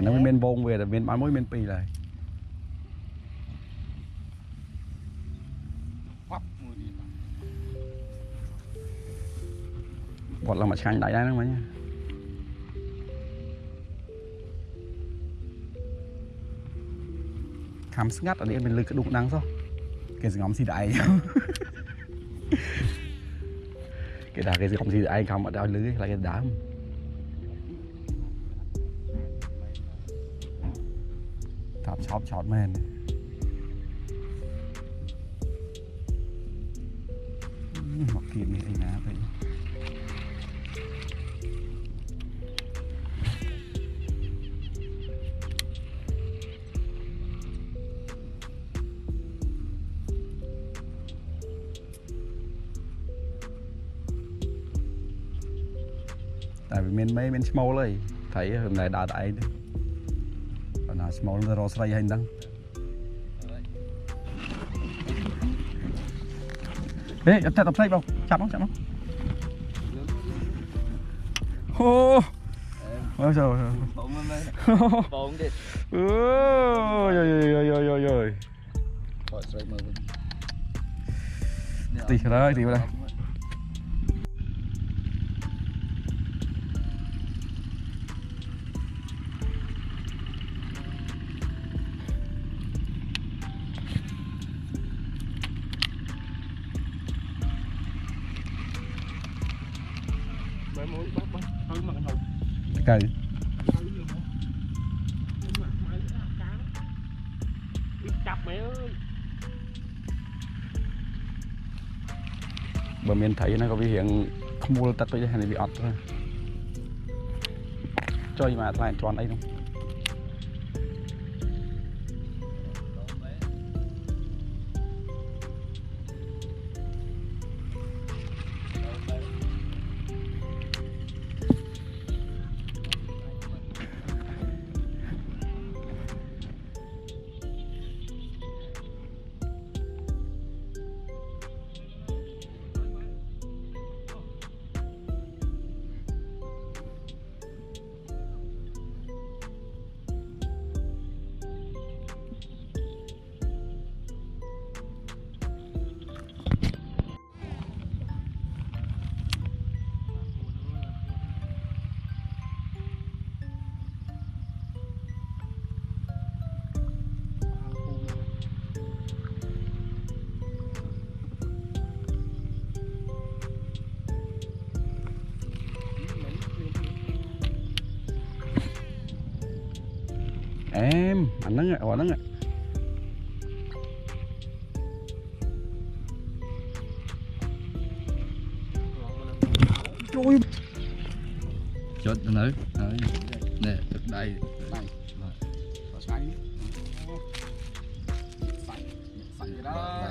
nó bên vông về là bên bán mối bên pì này bọt là mà chanh đại đây nó mấy nha khám ngắt ở đây bên lưng cái đụng năng sao cái ngóm gì đại cái đá cái ngóm gì đại không ở đâu lưới lại cái đá tháp chóp chót men mặc kiện này nè vậy tại vì mình small ấy thấy hôm nay đã đại đi còn là small nó rồi hành đăng ê tập play vào chạm không ô ôi trời ơi ôi tì vào đây cây bờ miền thấy nó có biểu hiện không mua tật với hay bị ọt thôi chơi mà lại tròn đây không em anh nắng rồi nắng rồi trôi chốt nữa nè được đây sạch cái đó